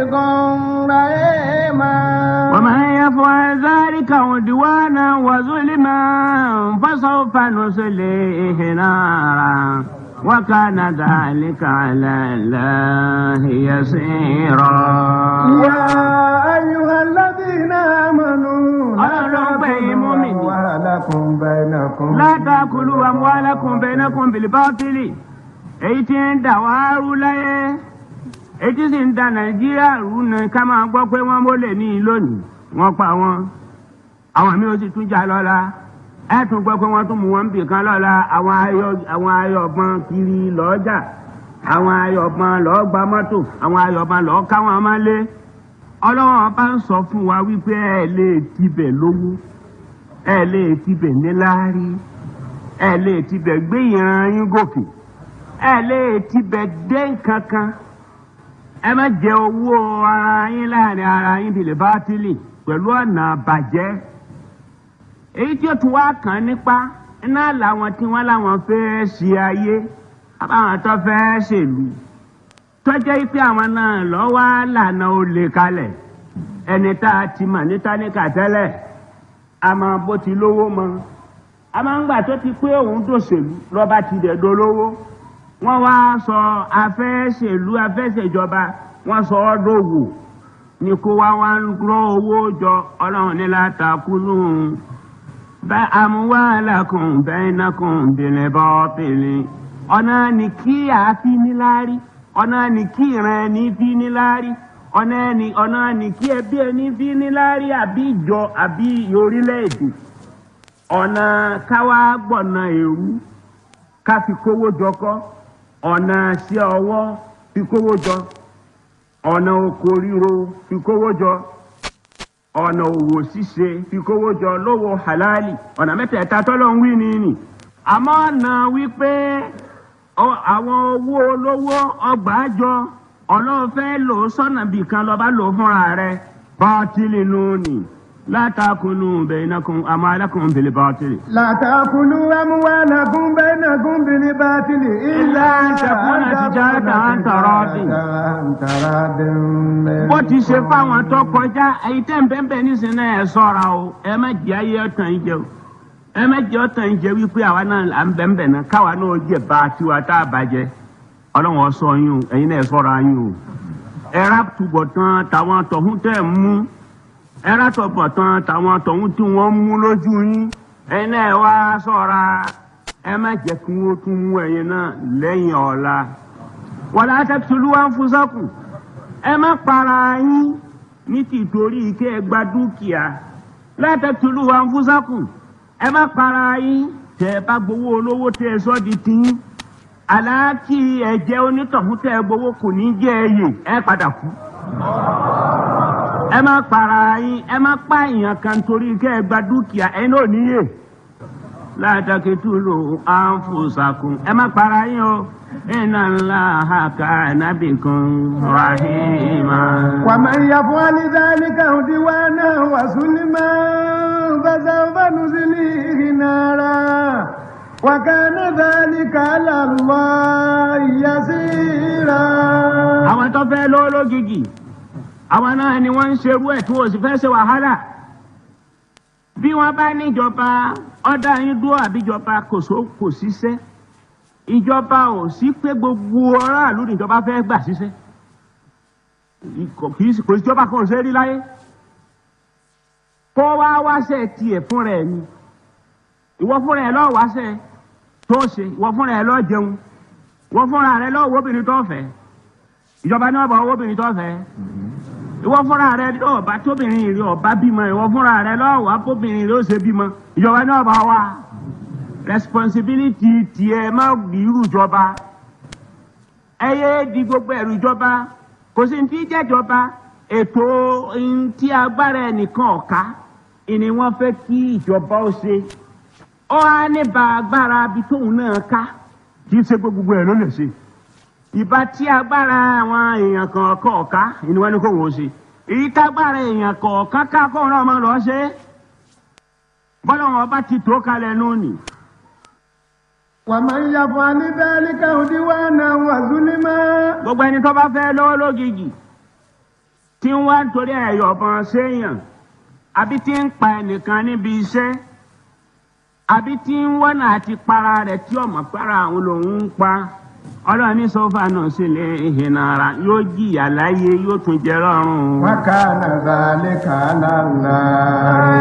بكم رحيما ومن يفعل ذلك عدوانا وظلما فسوف نصليه نارا وكان ذلك على الله يسيرا يا أيها الذين آمنوا لا تأكلوا أموالكم بينكم بالباطل èyí ń dà wá rú láyé èyí sì ń da Nàìjíríà rú ní ká máa gbọ́ pé wọ́n mólè ní lónìí wọ́n pa wọn àwọn mi ò sì tún jà lọ́la ẹ tún gbọ́ pé wọ́n tún mú wọn bì kan lọ́la àwọn ayọ̀bọ̀n kiri lọ́jà àwọn ayọ̀bọ̀n lọ́ọ́ gba mọ́tò àwọn ayọ̀bọ̀n lọ́ọ́ ká wọn mọ́lé Ọlọ́run bá ń sọ fún wa wípé ẹ lè tibẹ̀ lówó ẹ lè tibẹ̀ níláárí ẹ lè tibẹ̀ gbé ìran yín gòkè ẹ lè tibẹ̀ dé kankan ẹ má jẹ owó ara yín láàrin ara yín bìlẹ̀ bátìlì pẹ̀lú ọ̀nà àbàjẹ́ èyí tí ó tún wá kàn nípa iná làwọn tí wọ́n láwọn fẹ́ ṣe ayé àbáwọn tó fẹ́ ṣèlú tọ́jẹ́ pé àwọn náà lọ́wọ́ lànà olè kalẹ̀ ẹni tá a ti mọ̀ ní táníkà tẹ́lẹ̀ àmọ́ bó ti lówó mọ́ àmọ́ ńgbà tó ti pé òun dòṣèlú lọ́ba ti dẹ̀ dolówó wọ́n wá sọ afẹ́ṣèlú afẹ́ṣèjọba wọ́n sọ ọ́ dòwò ní kó wá ń rọ owó jọ Ọlọ́run ní látàkùnú bá amwalakum bainakum bil batili ọ̀nà ní kí àáfi níláárí ọ̀nà ní kí ìran ẹni fi níláárí ọ̀nà ní kí ẹbí ẹni fi níláárí àbí ìjọ àbí orílẹ̀-èdè ọ̀nà káwá gbọ̀nà èrú ká fi kówó jọ kọ́ ọ̀nà sí ọwọ́ fi kówó jọ ọ̀nà oko ríro fi kówó jọ ọ̀nà òwò ṣíṣe fi kówó jọ lówó halali ọ̀nà mẹ́tẹ̀ẹ̀ta tọ́lọ́ ń wí nìyí àmọ́ ọ̀nà wípé àwọn owó olówó ọgbà àjọ Ọlọ́run fẹ́ lò sọ́nà bìkan lọ́ba lò fúnra rẹ̀ bátìlì nùní لا تأكلوا بينكم أموالكم بالباطل لا تأكلوا أموالكم بينكم بالباطل إلا أن تكون تجارة عن تراض bó ti ṣe fáwọn tó kọjá èyí tẹ́ ń bẹ́ẹ̀ nísìnyí ẹ̀ ṣọ́ra o ẹ má jẹ́ ayé ọ̀tàn yìí jẹ́ o ẹ má jẹ́ ọ̀tàn yìí jẹ́ wípé àwa náà à ń bẹ́ẹ̀ náà káwa náà jẹ́ bá tiwa tá a bàjẹ́ Ọlọ́run ọ̀sọ́ yín o ẹ̀yin náà ẹ̀ ṣọ́ra yín o ẹ̀rá túbọ̀ tán tàwọn tọ̀hún tẹ̀ mú ẹ̀rá tọ̀pọ̀ tán tàwọn tọ̀hún tí wọ́n mú lójú yín ẹ̀yin náà wá ṣọ́ra ẹ má jẹ́ kí wọ́n tún mú ẹ̀yin náà lẹ́yìn ọ̀la. wala taqtulu anfusakum ẹ má para yín ní tìtorí kí ẹ gba dúkìá la taqtulu anfusakum ẹ má para yín tẹ́ ẹ bá gbowó olówó tẹ́ ẹ sọ́ di tiyín àlàákì ẹ̀jẹ̀ onítọ̀hún tẹ́ ẹ gbowó kò ní jẹ́ ẹyẹ ẹ padà kú. ẹ má para yín ẹ má pa èèyàn kan torí kẹ́ ẹ gba dúkìá ẹ náà níyè la taqtulu anfusakum ẹ má para yín o inna Allaha kana bikum rahima. wa man yaf'al dhalika udwanan wa zulman fasawfa nuslihi nara wa kana dhalika 'ala Allahi yasira. àwọn tó fẹ́ lọ́wọ́ lógìgì àwọn náà ni wọ́n ń ṣerú ẹ̀ tí wọ́n sì fẹ́ ṣe wàhálà bí wọ́n bá níjọba ọ̀dà yín dúró àbíjọba kò síṣẹ́ ìjọba ò sí pé gbogbo aráàlú níjọba fẹ́ gbà síṣẹ́ kò síjọba kan ṣe rí láyé kó wá wáṣẹ́ tiẹ̀ fúnra ẹ̀ ni ìwọ fúnra ẹ̀ lọ́ọ́ wáṣẹ́ tó ṣe ìwọ fúnra ẹ̀ lọ́ọ́ jẹun ìwọ fúnra rẹ̀ lọ́ọ́ wo obìnrin tó fẹ́ ìjọba ní ọba owó obìnrin tó fẹ́ ìwọ fúnra rẹ̀ lọ́ọ́ bá tóbìnrin rẹ̀ ọba bímọ ìwọ fúnra rẹ̀ lọ́ọ́ wá bóbìnrin rẹ̀ ó ṣe bímọ ìjọba ní ọba wa responsibility tiẹ̀ má irú ìjọba ẹyẹ di gbogbo ẹrù ìjọba kò sí ní tí jẹ́jọba ètò tí agbára ẹnìkan ọ̀ka ìní wọ́n fẹ́ kí ìjọba ó ṣe ó á ní ba agbára bí tóun náà ká kì í ṣe gbogbo ẹ̀ ló lè ṣe ìbá tí agbára àwọn èèyàn kọ̀ọ̀kan ọ̀ka ìní wọ́n ní kó wọ́n ṣe èyí tágbára èèyàn kọ̀ọ̀kan ká kóun náà máa lọ ṣe bọ́lá wọn bá ti tó kalẹ̀ lónìí. ومن يفعل ذلك عدوانا وظلما gbogbo ẹni tó bá fẹ́ lọ́wọ́ lógìgì tí ń wá nítorí ẹ̀yọ̀bọ̀n séèyàn àbí tí ń pa ẹnìkan níbi iṣẹ́ àbí tí ń wọ́nà àti para rẹ̀ tí ọmọ para àwọn lòun ń pa ọlọ́run ní sọ́fà náà sì lè hìnà ara yóò jìyà láyé yóò tún jẹ lọ́rùn. wa kana dhalika ala Allah.